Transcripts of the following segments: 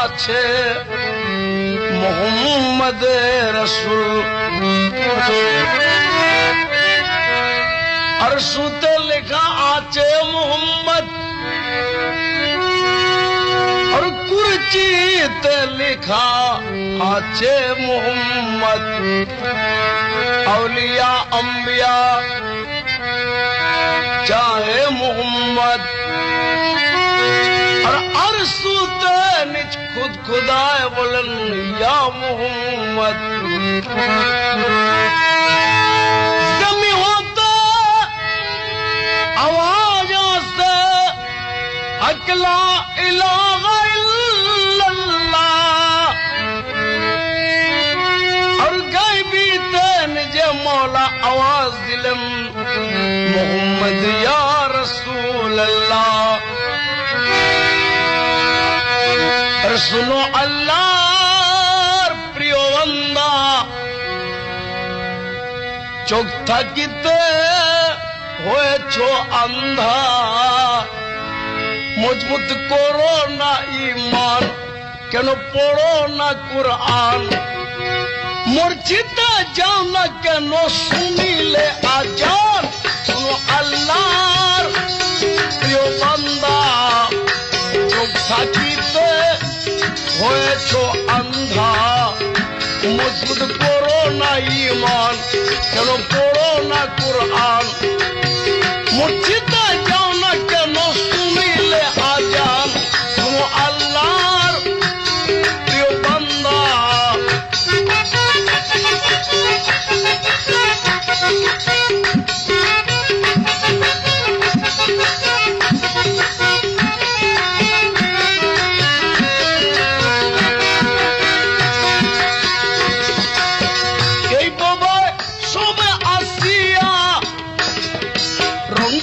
আছে মোহাম্মদ রসুল আরশুতে লেখা আছে মোহাম্মদ আর কুরসিতে লেখা আছে মোহাম্মদ औलिया अंबिया चाहे मोहम्मद और अरसूते निज खुद खुदाए बोलन या मोहम्मद जमी होता आवाज से अकला इलाहा मौला आवाज दिलम मोहम्मद या रसूल अल्लाह सुनो अल्लाह प्रिय बंदा चोख থাকিতে হয়েছো अंधा मजबूत करो ना ईमान কেন পড়ো না কুরআন মসজিদে যাও না কেন শুনিলে আজান শুনো আল্লাহর প্রিয় বান্দা চোখ থাকিতে হয়েছো আন্ধা মজবুত করো না ঈমান কেন পড়ো না কুরআন মসজিদে যাও না কেন শুনিলে আজান শুনো আল্লাহর প্রিয় বান্দা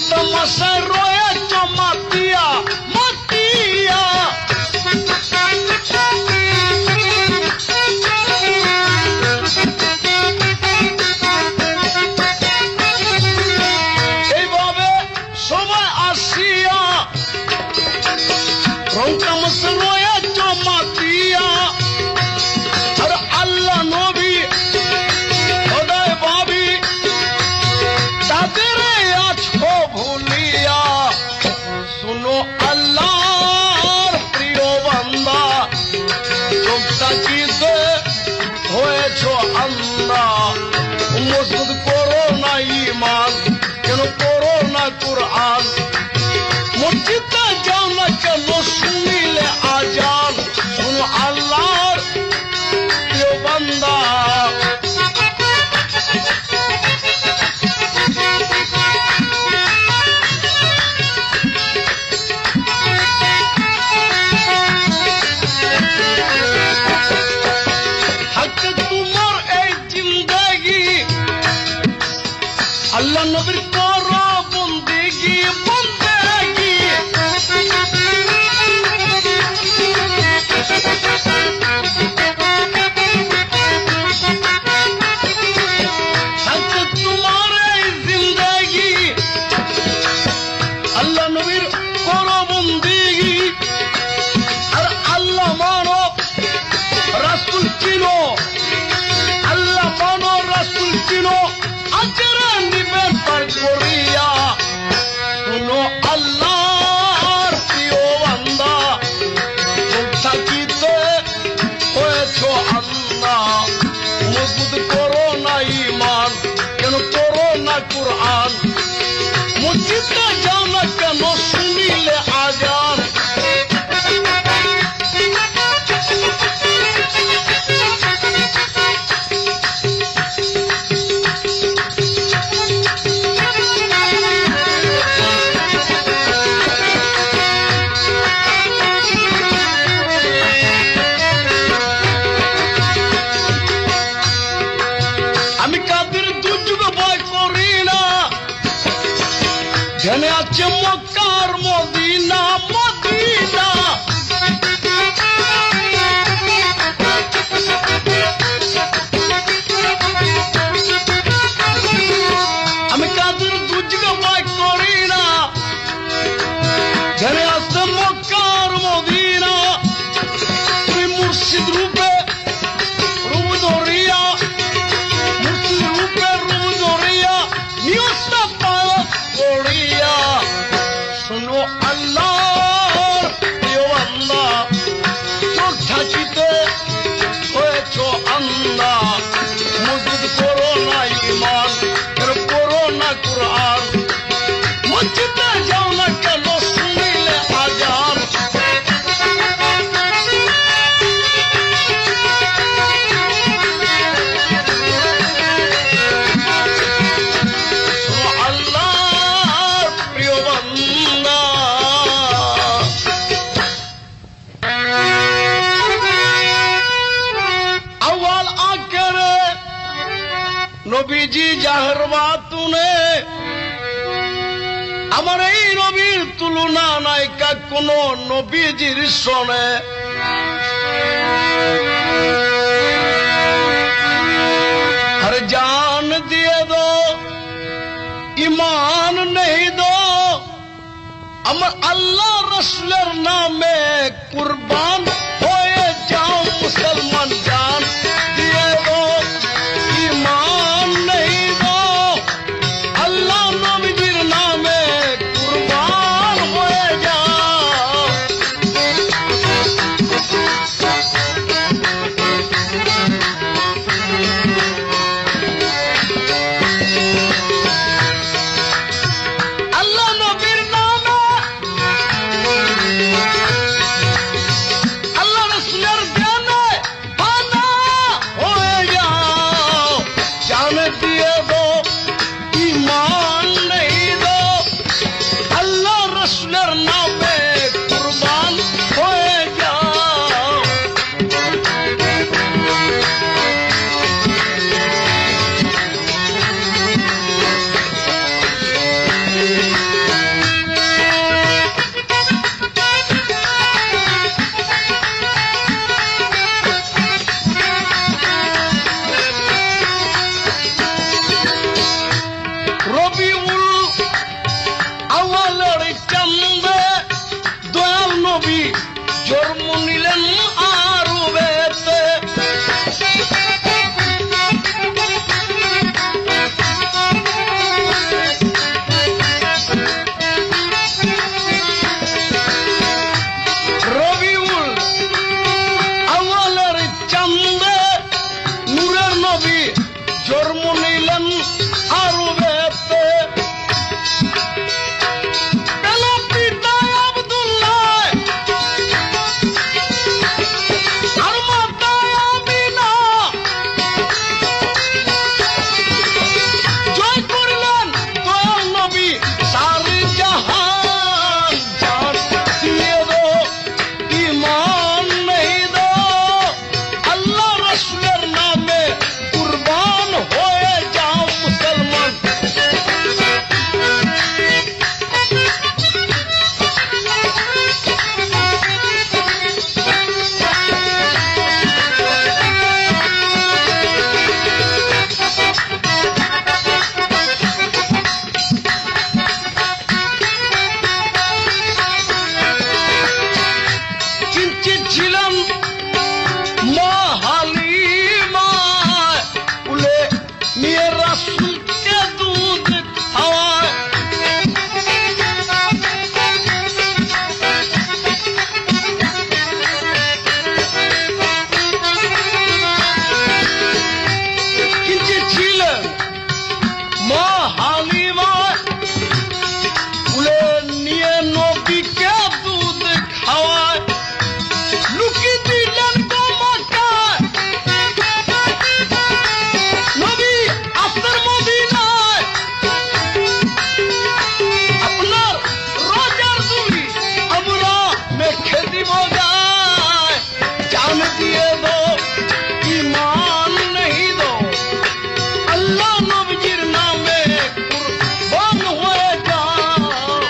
Tamaşa roya çomatia matia এইভাবে সবাই আসিয়া রং তামাশা রয়া çoমাতিয়া আর আল্লাহ নবী খোদায় ভাবি তাদের আছো ভুলিয়া শুনো আল্লাহর প্রিয় বান্দা চোখ থাকিতে হয়েছো আন্ধা মজবুত করো না ঈমান কেন করো না কুরআন মসজিদে যাও না কেন শুনিলে আজান শুনো আল্লাহর প্রিয় বান্দা আল্লাহ নবীর করো বন্দেগি বন্দেগি সাথে তোমার এই জিন্দেগি আল্লাহ নবীর করো বন্দেগি আর আল্লাহ মানো রাসূল চিনো আল্লাহ মানো রাসূল চিনো আজরা নিবেন পার করিয়া শুনো আল্লাহর প্রিয় বান্দা চোখ থাকিতে হয়েছো আন্ধা মজবুত করো না ঈমান কেন করো না কুরআন মসজিদে যাও না কেন শুনিলে আজান জেনে আছে মক্কার মদিনা মদিনা আমি কাদের দুজকে ভয় করি না জেনে আছে মক্কার মদিনা নবীজি জাহের বাতুনে আমার এই নবীর তুলনা নাই কোন নবীজির সনে। আর জান দিয়ে দো ইমান নেই দো আমার আল্লাহ রসুলের নামে কুরবান হয়ে যাও মুসলমান। জান দিয়ে দো ইমান নেই দো আল্লাহ নবীজির নামে কুরবান হয়ে যাও। আল্লাহ নবীর নামে আল্লাহ রসুলের জানে বানা হয়ে যাও। জান দিয়ে দো ইমান নেই দো আল্লাহ রসুলের নামে কুরবান হয়ে যাও। রবিউল আউয়ালের চাঁদে দয়াল নবী জন্ম নিলেন আরবেতে। রবিউল আউয়ালের চাঁদে নূরের নবী জন্ম নিলেন আরবেতে। পেল পিতা আব্দুল্লাহ আর মাতা আমিনা। জয় করলেন দয়াল নবী সারি জাহান। জান দিয়ে দো ইমান নেই দো আল্লাহ রসুলের নামে কুরবান হয়ে যাও মুসলমান। কিঞ্চিত ছিলেন মা হালিমা কুলে নিয়ে রাসূলকে দুধ খাওয়ায়। কিঞ্চিত ছিলেন মা হালিমা কুলে নিয়ে নবীকে দুধ খাওয়ায়। লুকিয়ে দিলেন গো মক্কায় নবী আসতেন মদিনায়। আপনার রোজার দুলি আমরা মেখে দিব গায়। জান দিয়ে দো ইমান নেই দো আল্লাহ নবীজির নামে কুরবান হয়ে যাও।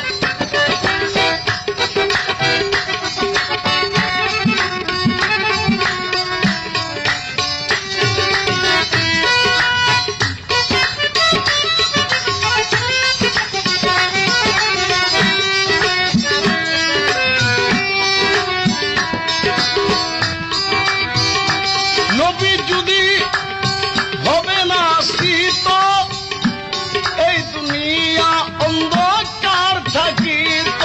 নবী যদি হবে না শীত এই দুনিয়া অন্ধকার থাকিত।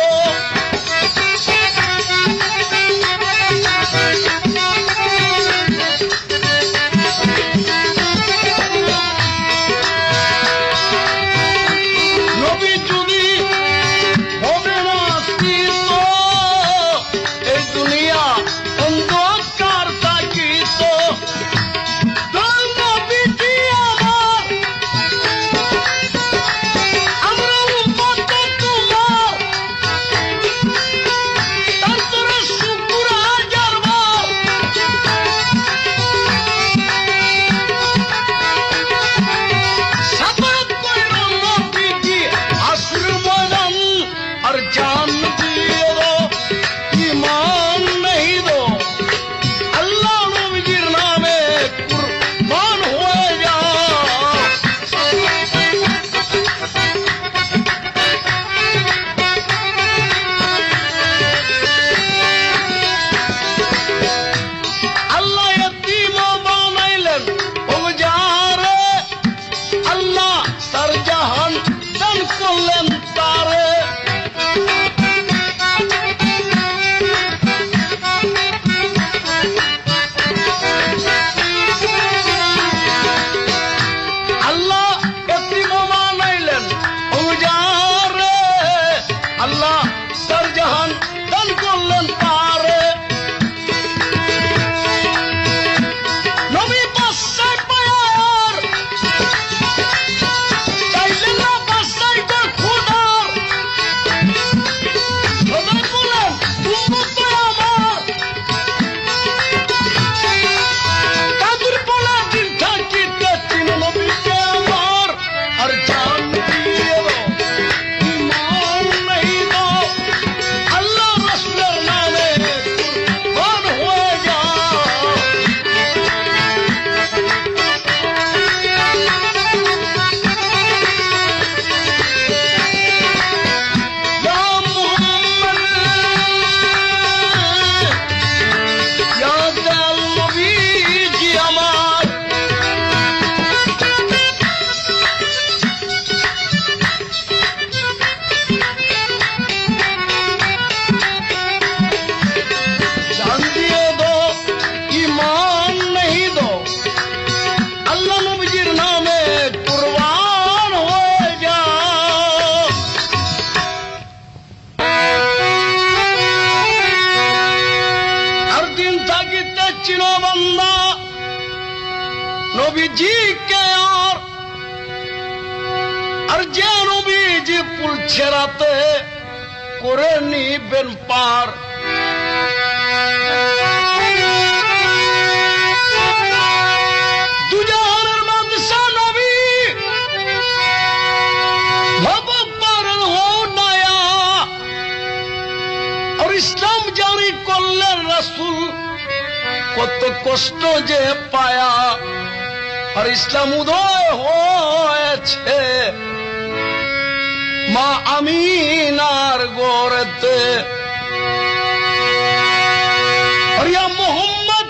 নবী যদি হবে না শীত এই দুনিয়া অন্ধকার থাকিত। দয়াল নবীজি আমার থাকিতে চিনো বান্দা নবীজিকে আর যে নবীজি পুল ছেড়াতে করে নিবেন পার দুজাহানের বাদশা নবী ভব পারেন হো নায়া আর ইসলাম জারি করলেন রাসূল কত কষ্ট যে পায়া আর ইসলাম উদয় হয়েছে মা আমিনার গোরেতে আর ইয়া মোহাম্মদ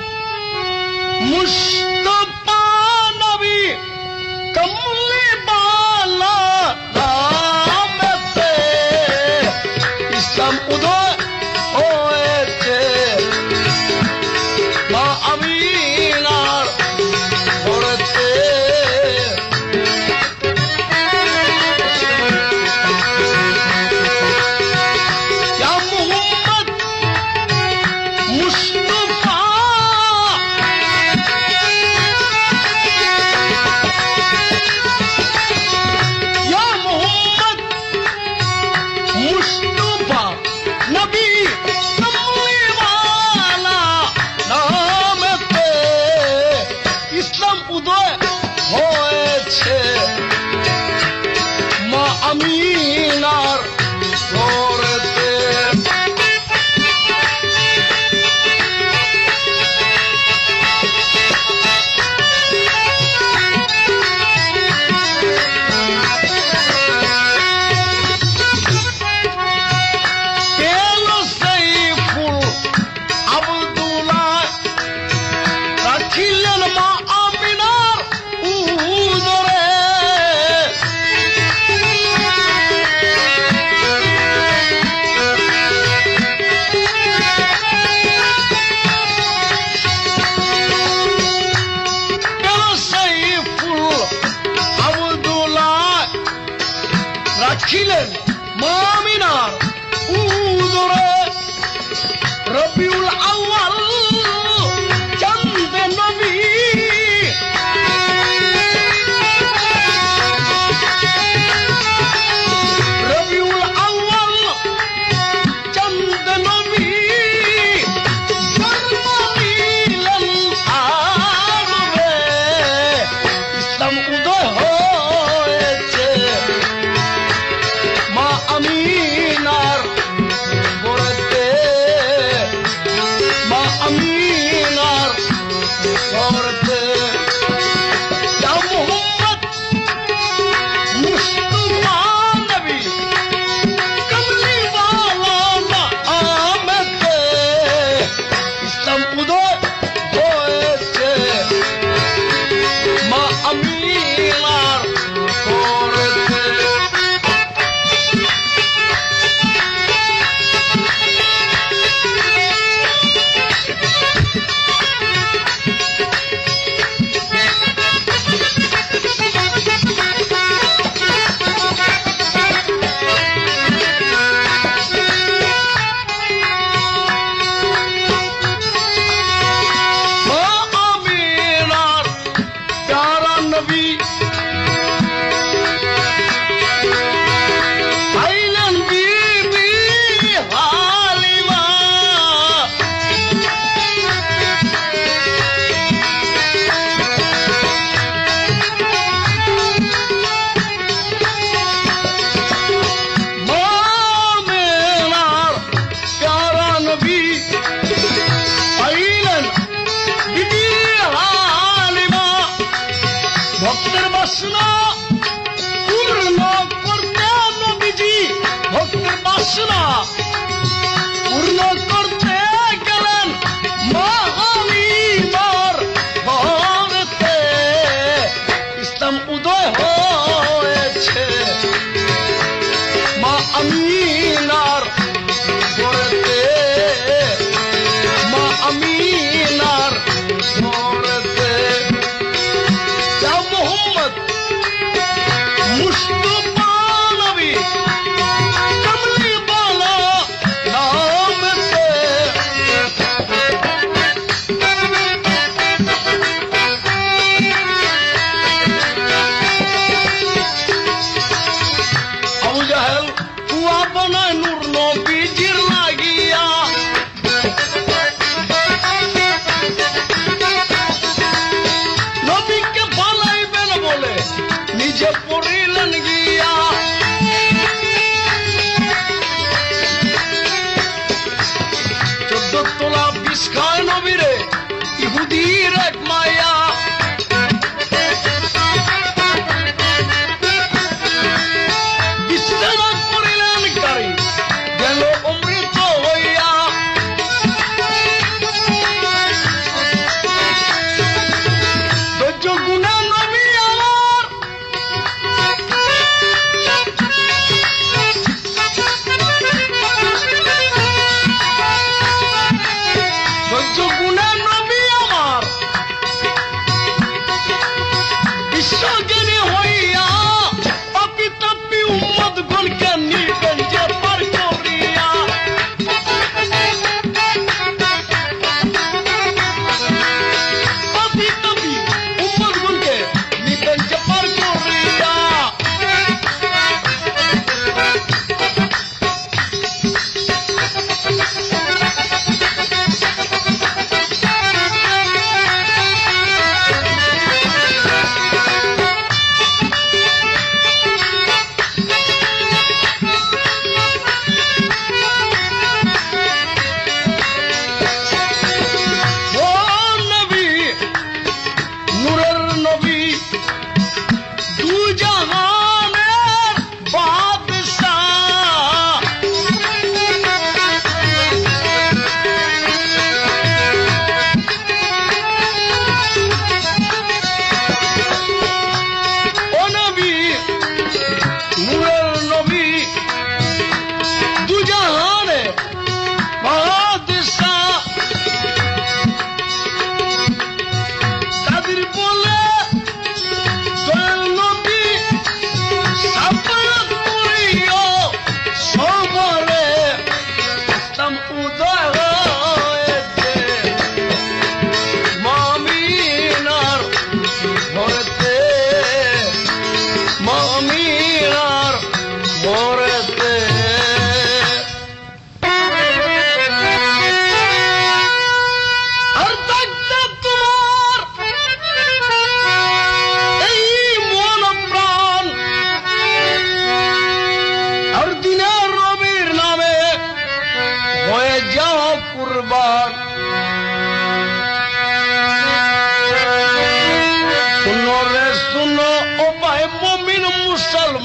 মুস্তাফা নবী কমলি বালা নামেতে ইসলাম উদয় হয়েছে মা আমিনার গোরেতে আমিনার ঘরেতে এলো সেই ফুল আব্দুল্লাহ রাখিলেন মা আমিনার উদরে রাখিলেন মা আমিনার উদরে রবিউল আউয়াল চাঁদে নবী রবিউল আউয়াল চাঁদে নবী জন্ম নিলেন আরবে ইসলাম উদয় হয়েছে মা আমিনার গোরে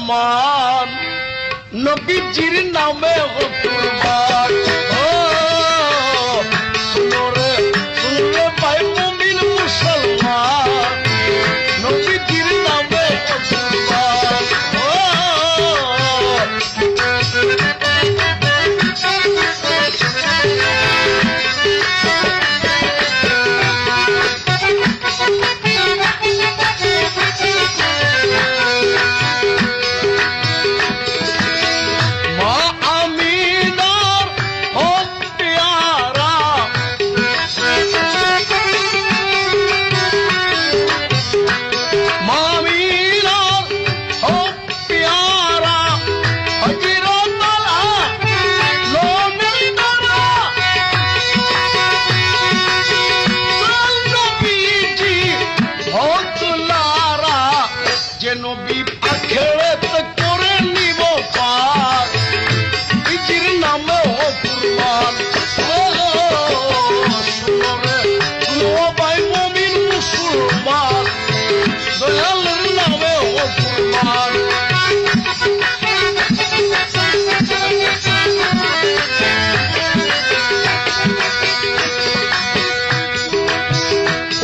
মুসলমান নবীজির নামে ও কুরবান ও শুনরে শুনলে ভাই মুমিন মুসলমান নবীজির নামে ও কুরবান ও নবী আখেরাত করে নিব পার বিজির নামে ও কুরবান ও শুনরে শুনো ভাই মুমিন মুসলমান দয়ালের নামে ও কুরবান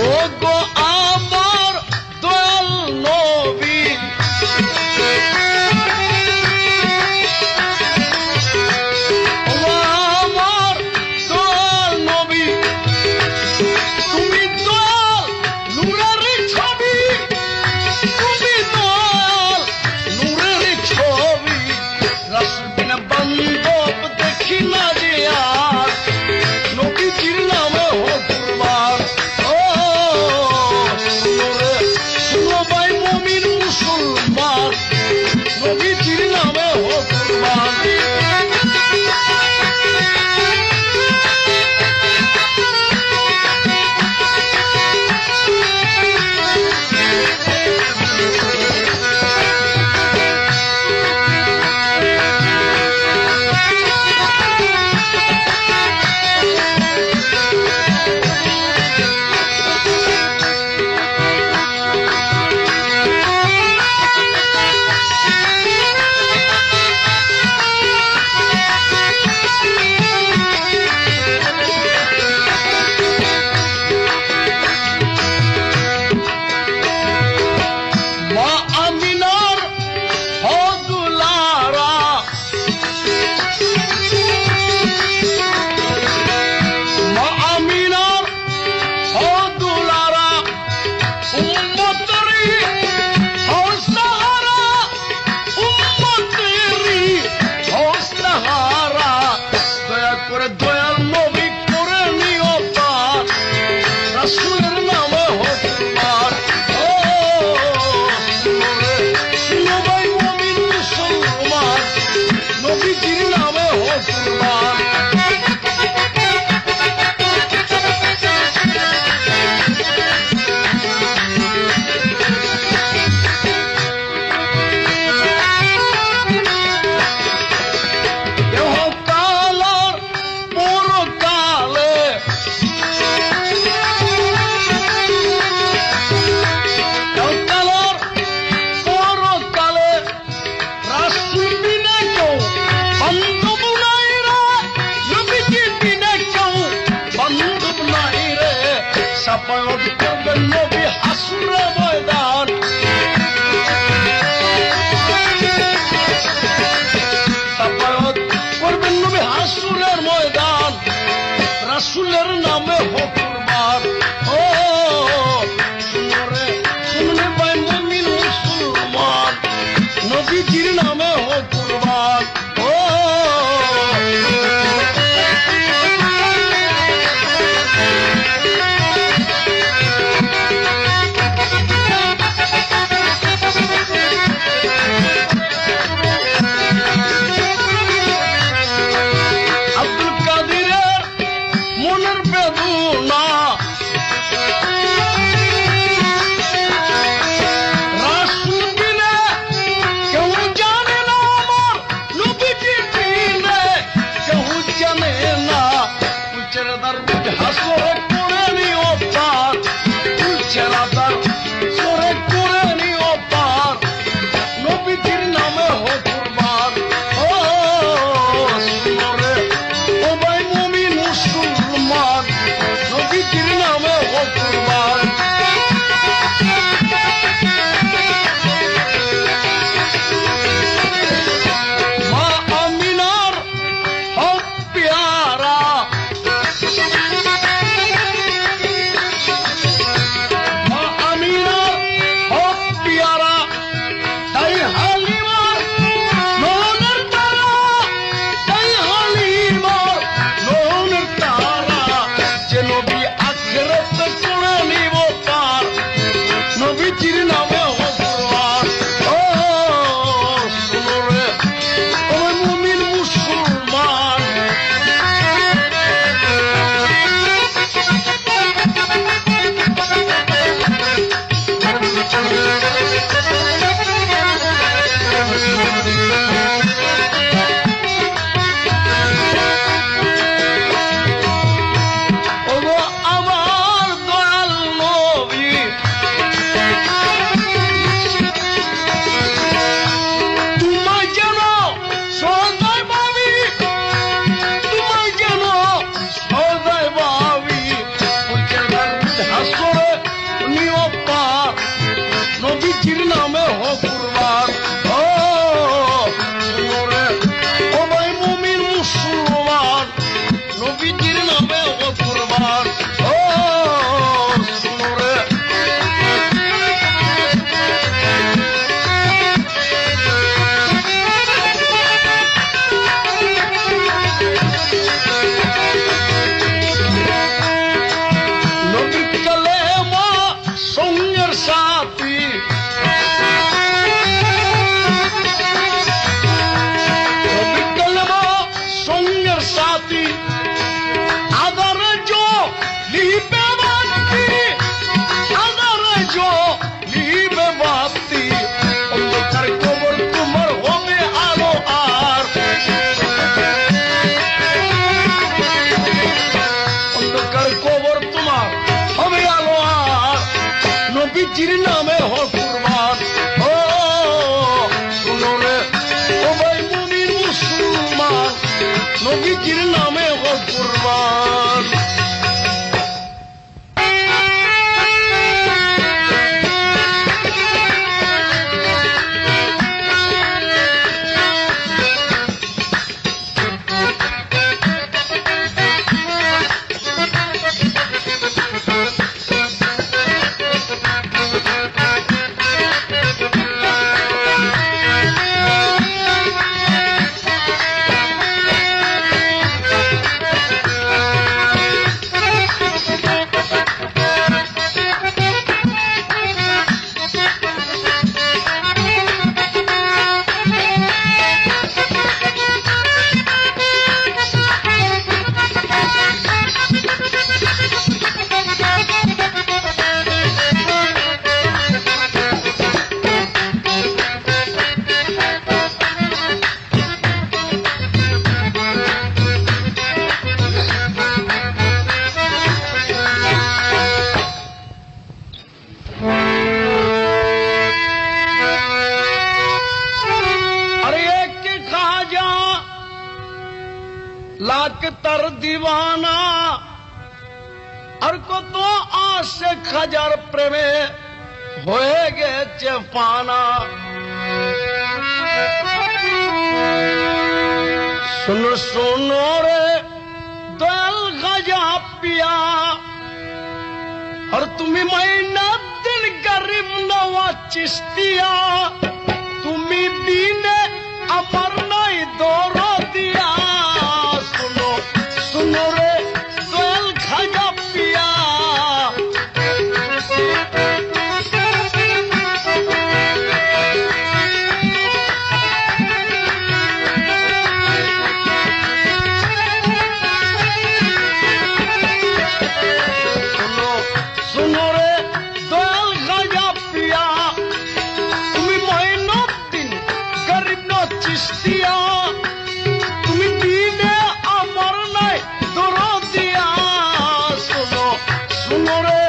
ও গো আমার দয়াল নবী দয়াল নবী করে নিও পার রাসূলের নামে ও কুরবান ও শুনো ভাই মুমিন মুসলমান নবীজির নামে ও কুরবান সাফায়াত করবেন নবী হাসুরের ময়দান সাফায়াত করবেন নবী হাসুরের ময়দান রাসূলের নামে হোক কুরবান ও শুনরে শুনলে ভাই মুমিন মুসলমান নবীজির নামে হোক কুরবান ও নবীজির নামে হো কুরবান। ও শুনো রে ও ভাই মুমিন মুসলমান, নবীজির নামে হো কুরবান। লাখ তার দিওয়ানা, আর কত আশে খাজার প্রেমে হয়ে গেছে ফানা। শুনো শুনো রে দয়াল খাজা পিয়া, আর তুমি মাইনাদ্দিন গরিব নওয়াজ চিশতিয়া, তুমি বিনে আমার নাই দরদিয়া। শুনো শুনো রে দয়াল খাজা পিয়া, শুনো শুনো রে দয়াল খাজা পিয়া, তুমি মঈনুদ্দিন গরিব নওয়াজ চিশতিয়া, তুমি দিনে আমার নাই দরদিয়া। শুনো শুনো রে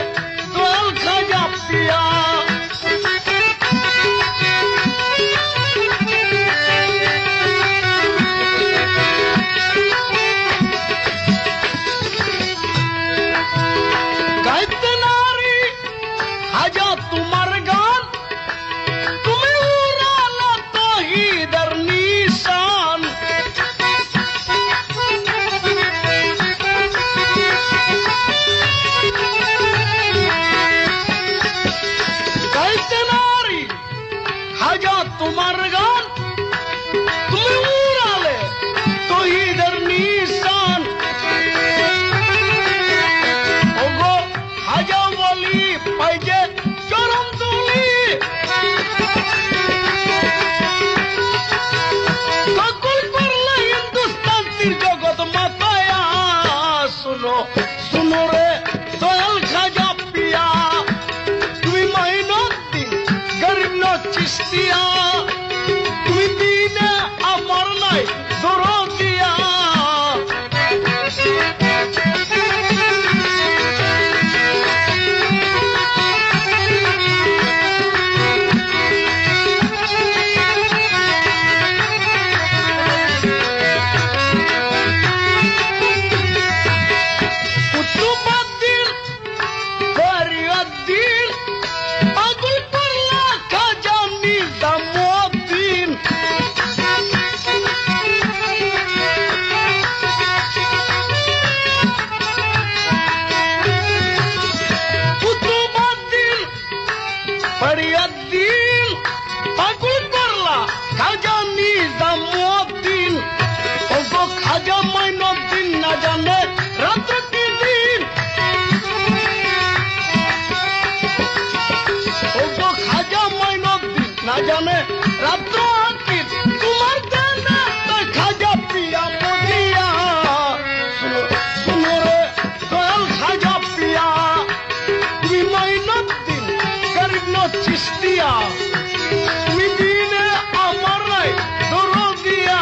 দয়াল খাজা পিয়া, গাইতে নারী হাজা তোমার গান, তুমি উড়ালো তহিদের নিশান। গাইতে নারী হাজা তোমার গান, তুমি উড়ালে তহিদের নিশান। ওগো হাজা বলি পাইছে চরম তুলি, সকল করলে হিন্দুস্তান তীর জগৎ মাতায়া। শুনো শুনো রে দয়াল খাজা পিয়া, তুমি মঈনুদ্দিন গরিব নওয়াজ চিশতিয়া, তুমি দিনে আমার নাই দরদিয়া। কুতুবুদ্দিন ফরিয়াদ্দিন, পাগল করলা খাজা নিজামুদ্দিন। কুতুবুদ্দিন ফরিয়াদ্দিন, পাগল করলা খাজা নিজামুদ্দিন। ওগো খাজা মঈনুদ্দিন না জানে রাত্র কি দিন, ওগো খাজা মঈনুদ্দিন না জানে রাত্র কি তোমার দেনা তাই খাজা পিয়া বুঝিয়া। শুনো শুনো রে দয়াল খাজা পিয়া, তুমি মঈনুদ্দিন গরিব নওয়াজ চিশতিয়া, তুমি দিনে আমার নাই দরদিয়া।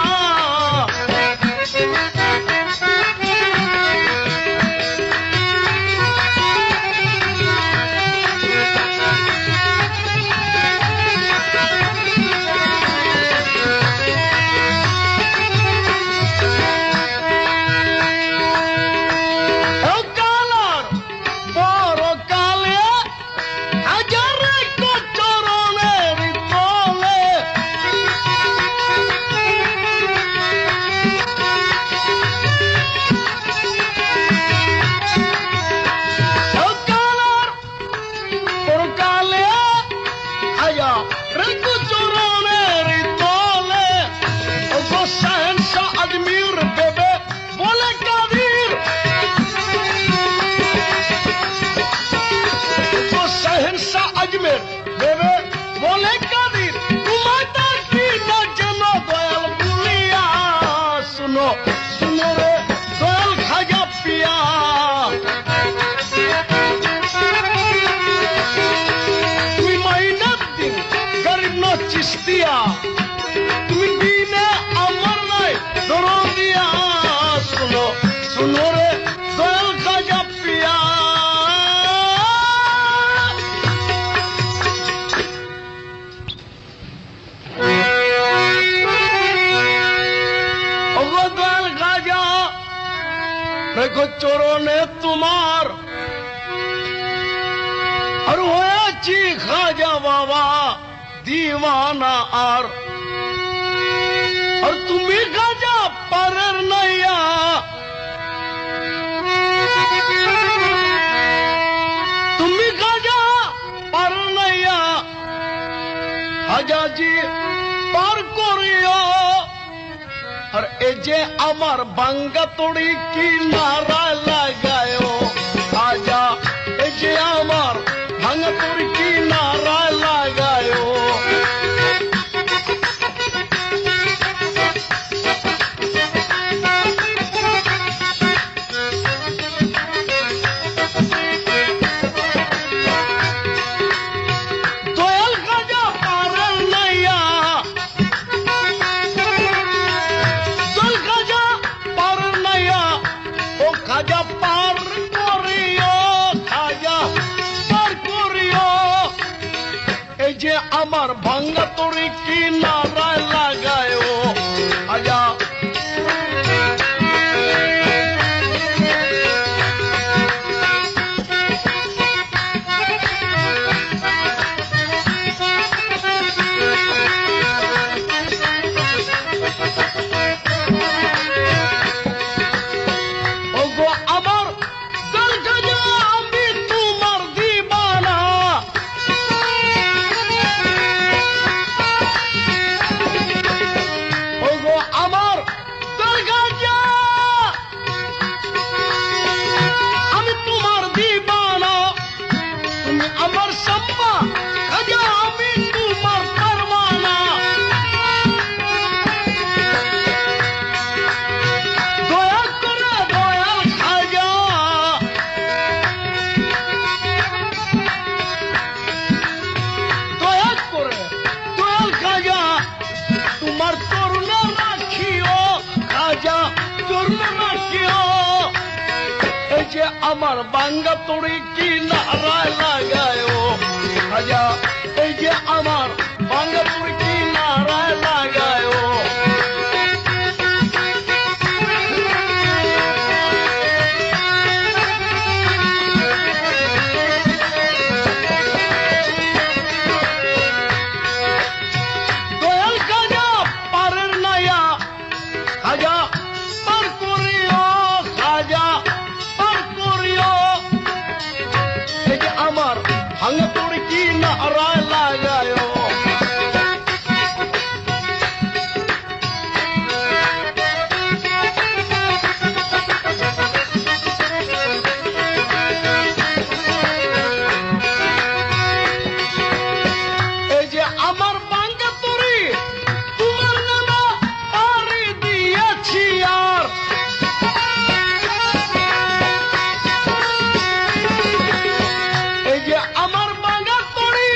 গরিবের ভেবে বলে কাদির তোমায় দেখি না যেন দয়াল বলিয়া শুনো শুনো রে দয়াল খাজা পিয়া তুমি মাইনার দিন গরিব ন চিস্তিয়া তুমি দিনে আমার নাই ধরো দিয়া শুনো শুনো রে দয়াল খাজা পিয়া দয়াল খাজা রেখো চরণে তোমার আর হয়েছি খাজা বাবা দিওয়ানা আর তুমি খাজা পারের নাইয়া তুমি খাজা পারের নাইয়া খাজাজি পার করিও আর এই যে আমার বাঙ্গা তড়ি কি নারা লাগায়ও খাজা এই যে আমার ভাঙ্গা তড়ি কি নারা লাগায়ও আমার ভাঙ্গা তরি কি নারা লাগায় আজা আমার বাঙ্গা তড়ি কি নারা লাগায় খাজা এই যে আমার বাঙ্গা তড়ি কি নারা লাগায় দয়াল খাজা পারের নাইয়া খাজা পার করিও খাজা আমার ভাঙ্গা তড়ি কি নারা লাগায় এই যে আমার ভাঙ্গা তড়ি তোমার নামে পারি দিয়েছি আর এই যে আমার বাঙ্গা তড়ি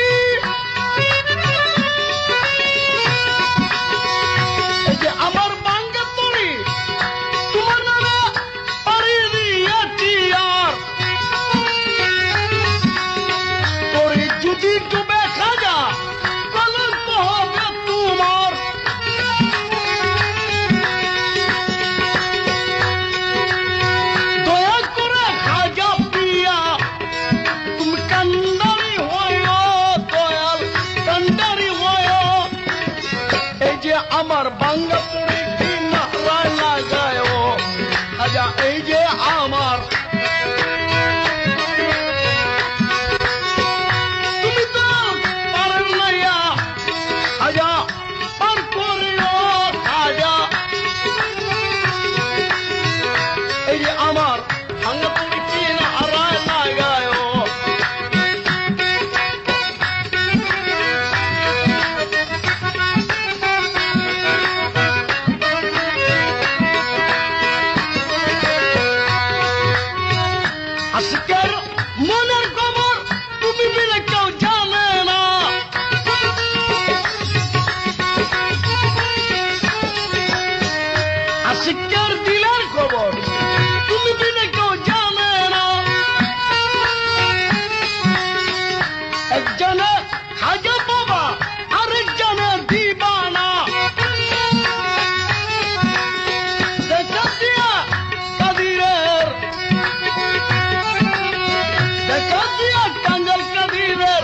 পীরের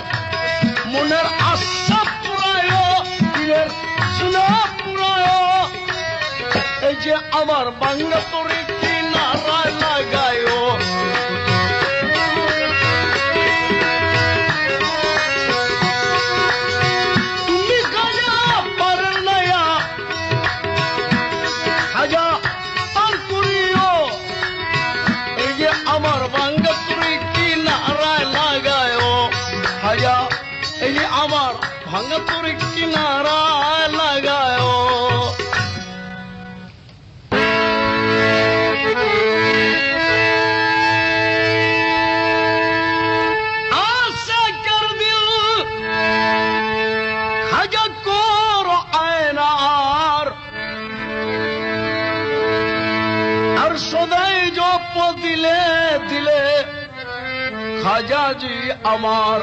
মনের আশা পুরায়, পীরের শুনে পুরায়, এই যে আমার বাংলা তরি কিনারায় লাগায়। তুমি খাজা পারেন নাইয়া খাজা পার করিও, এই যে আমার বাংলা তরি কিনারায় লাগায়। খাজা এই যে আমার ভাঙা তরি কিনারায় লাগায়। সদাই জপ দিলে দিলে খাজাজি আমার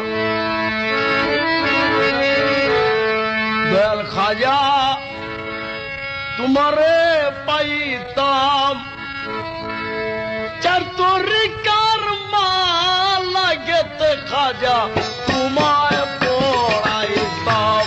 দয়াল খাজা তোমারে পাইতাম চার তরিকার মাল লাগেতে খাজা তোমায় পড়াইতাম।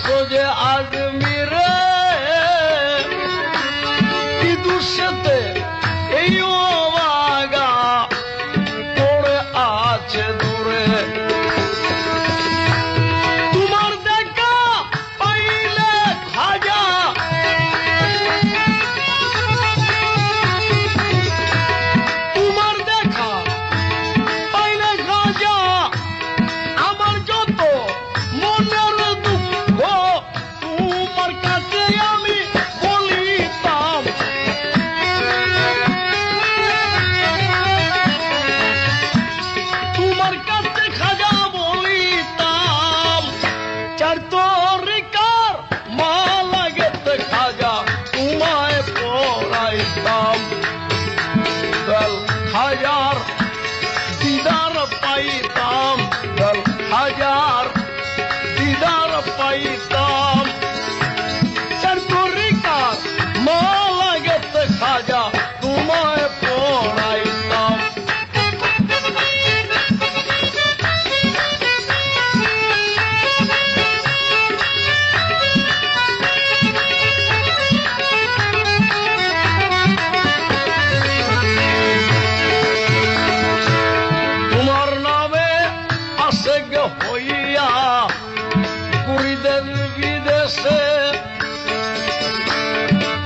সোজে আজমিরে কি দুঃখতে এই বাগা পড়ে আছে দূরে। তোমার দেখা পাইলে খাজা তোমার দেখা পাইলে খাজা আমার যত মনের তোমার কাছে আমি বলিতাম। তোমার কাছে খাজা বলিতাম চার তরিকার মাল লাগেতে খাজা তোমায় পড়াইতাম। হাজার দিদার পাইতাম, হাজার দিদার পাইতাম চার তরিকার মাল লাগেতে খাজা তোমায় পড়াইতাম। তোমার নামে আসে গে হইয়া কুড়িদের বিদেশে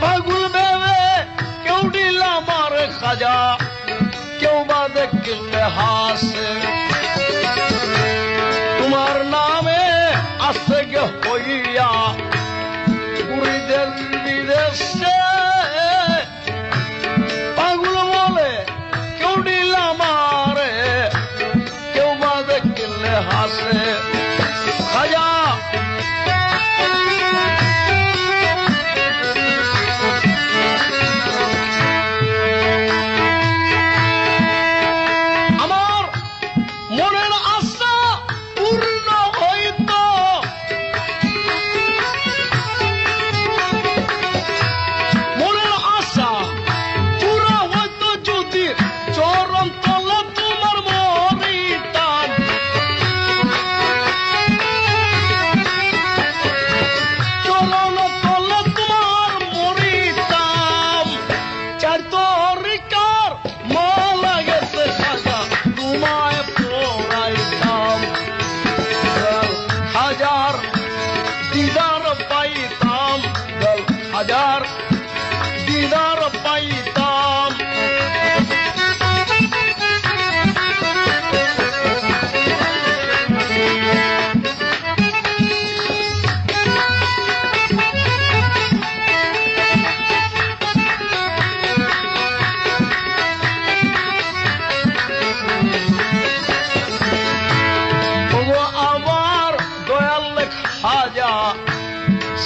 পাগুল ভেবে কেউ দিল আমার খাজা, কেউ বা দেখলে হাসে। তোমার নামে আসে গে হইয়া কুড়িদের বিদেশে পাগুল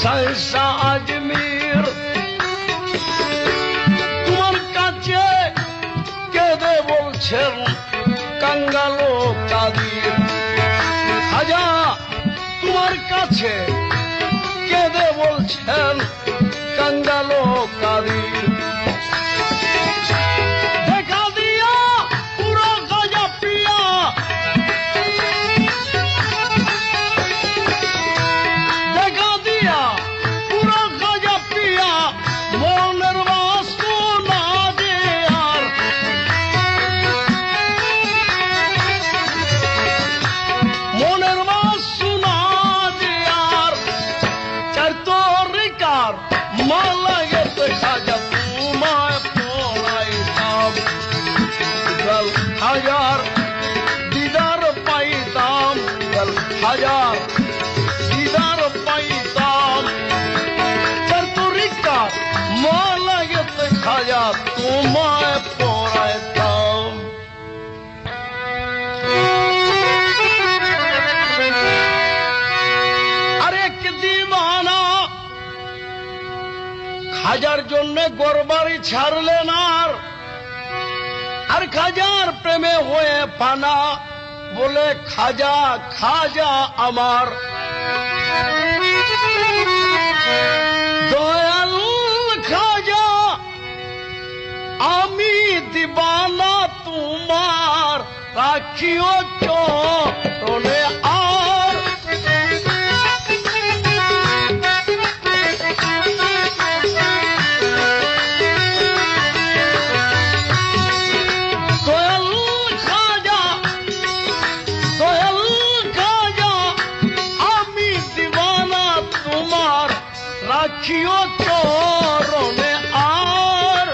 শাহজাহান আজমির তোমার কাছে কেঁদে বলছেন কাঙ্গালো কাদির খাজা তোমার কাছে কেঁদে বলছেন কাঙ্গালো কাদির দেখা দিয়া পুরো খাজা পিয়া দেখা দিয়া পুরো খাজা পিয়া মনের বাসনা যে আর মনের বাসনা যে আর চার তরিকার মালা গেতে খাজা তোমায় পড়াইতাম গল হাজার দিদার পাইতাম গল হাজার দিদার পাইতাম চার তরিকার মালা গেতে খাজা তোমায় পড়াইতাম আরেক দিবানা খাজার জন্য গরবারি ছাড়লেন আর খাজার প্রেমে হয়ে পানা বলে খাজা খাজা আমার দয়াল খাজা আমি দিবানা তোমার রাখিও চরণে আর রাখিও চরণে আর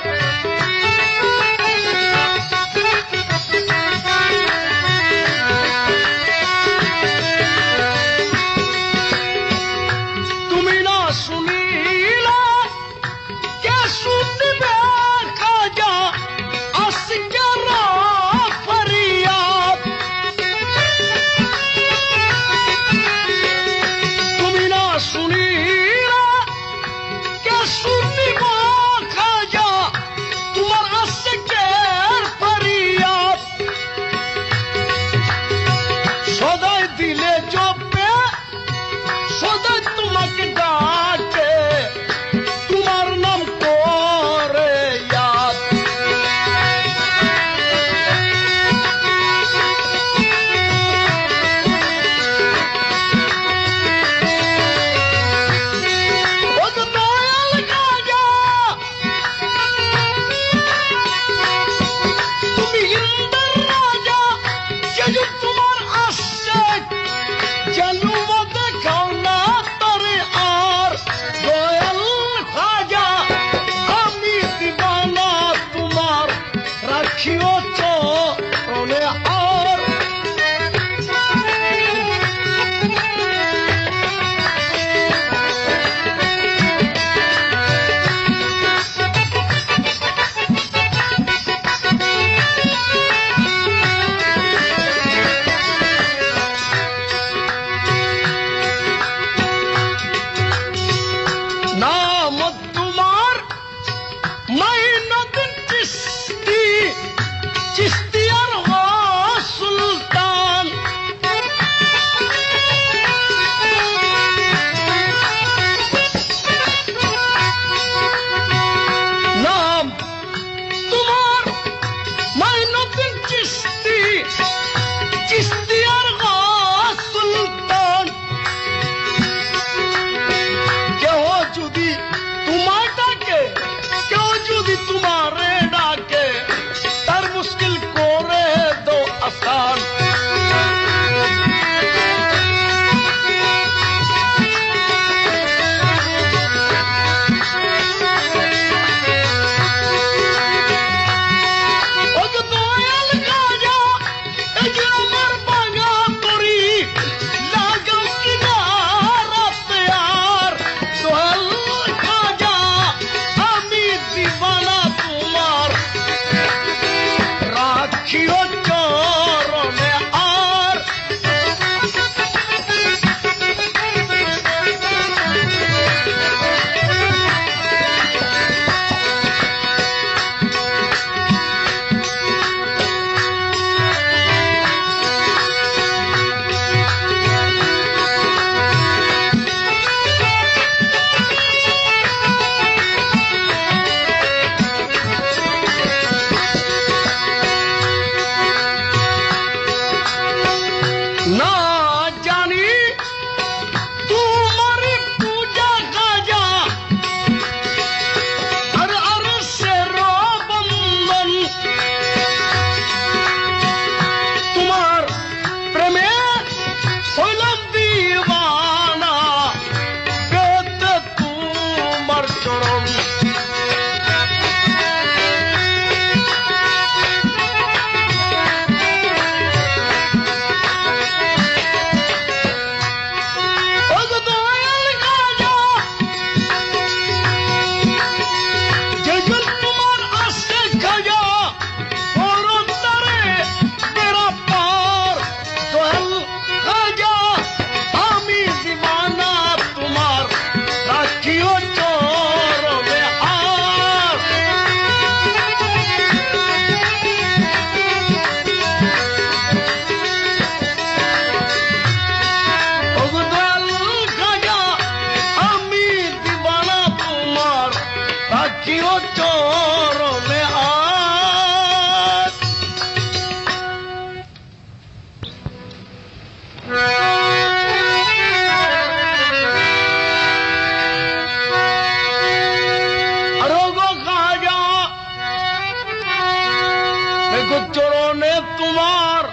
দেখো চরণে তোমার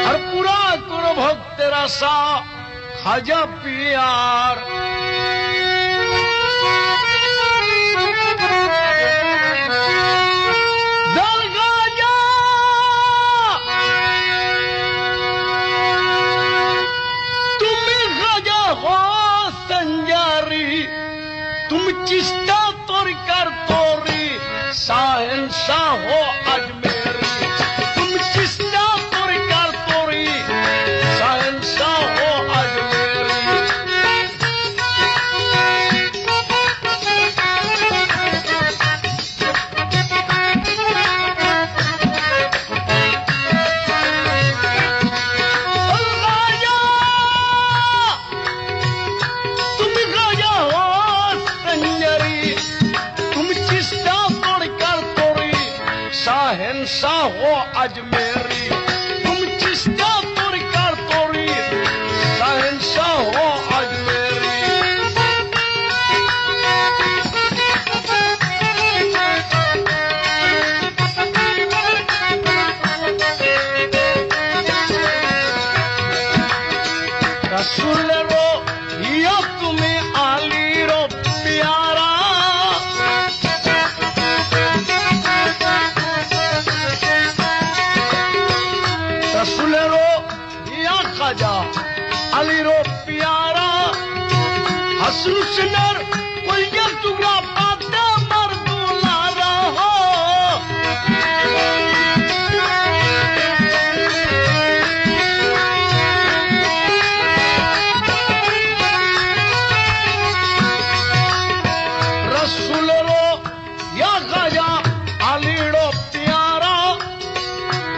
আর পুরা করো ভক্তের আশা খাজা পিয়ার জল গাজা তুমি গাজা হো সঞ্জারি তুমি চিস্তা তরিকার তরি শাহেনশাহ হো আজমেরি তুমি চিস্তা তরিকার তরি শাহেনশাহ হো আজমেরি তুমি গাজা হো সঞ্জারি তুমি চিস্তা তরিকার তরি শাহেনশাহ হো আজমেরি তুমি চিস্তা তরিকার তরি শাহেনশাহ হো আজমেরি রসুলেরো ইয়া তুমি আলীরো পিয়ারা রসুলেরো ইয়া খাজা আলীরো পিয়ারা হাসন হুসেনের কলজা টুকরা পাতা মার দুলারা হো রসুলেরো ইয়া খাজা আলীরো পিয়ারা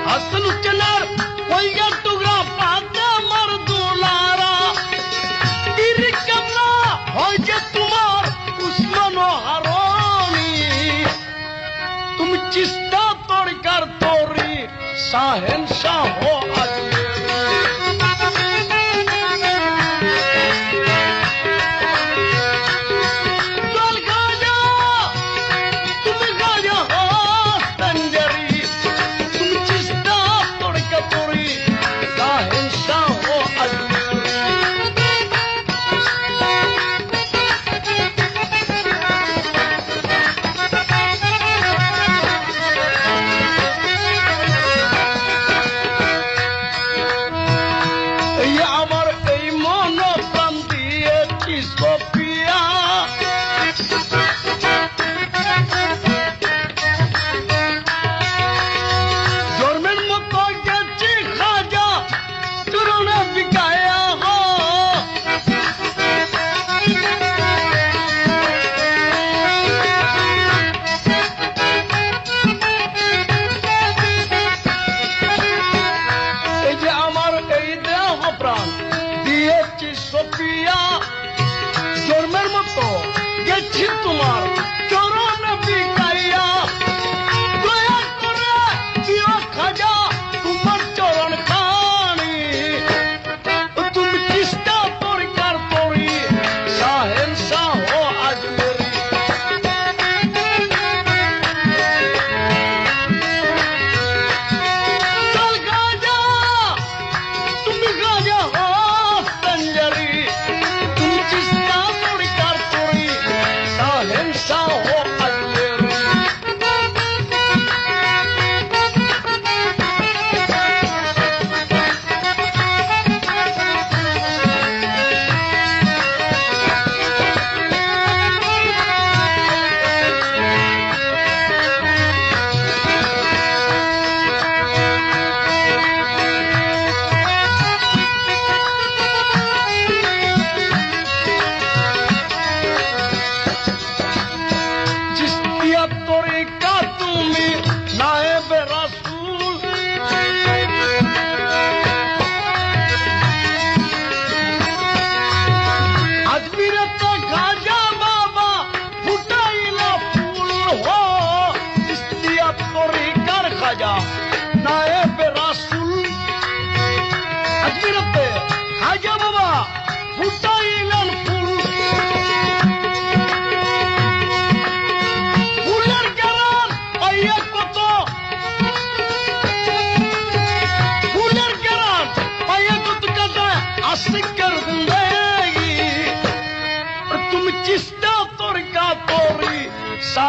হাসন হুসেনের কলজা টুকরা পাতা মার দুলারা তীর কামনা হয় যে তোমার উসমান হারনি তুমি চিস্তা তরিকার তরি শাহেনশাহ হো আজমেরি জল গাজা তুমি গাজা হো সঞ্জারি তুমি চিস্তা তরিকা তরি শাহেনশাহ হো আজমেরি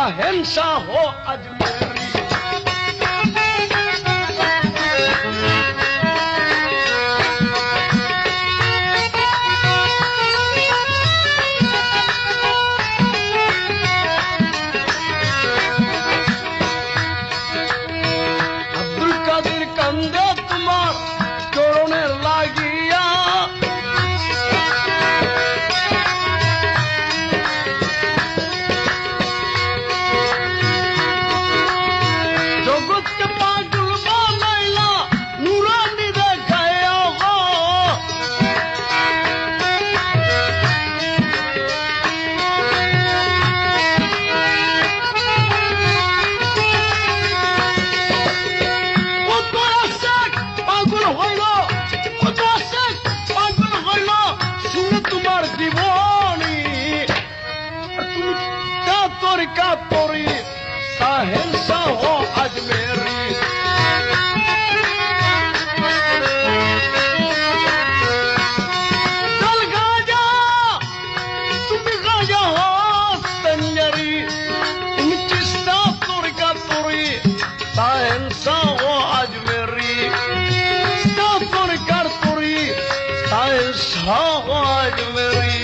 शहंशाह हो अजमेरी। अब्दुल कादिर कंदे तुम्हार चोरने लागिया, जगत के पागल बनाइला नूरानी देखाया हो। পাগল হইল পাগল হইল শুনে তোমার জীবনী, তুমি তরিকা তরি শাহেনশাহ হো আজমেরি। চল গাজা তুমি গাজা হো তঞ্জরি, তুমি চিস্তা তরিকা তরি শাহেনশাহ হো আজমেরি। तोर कर तुरी शाह अजमेरी।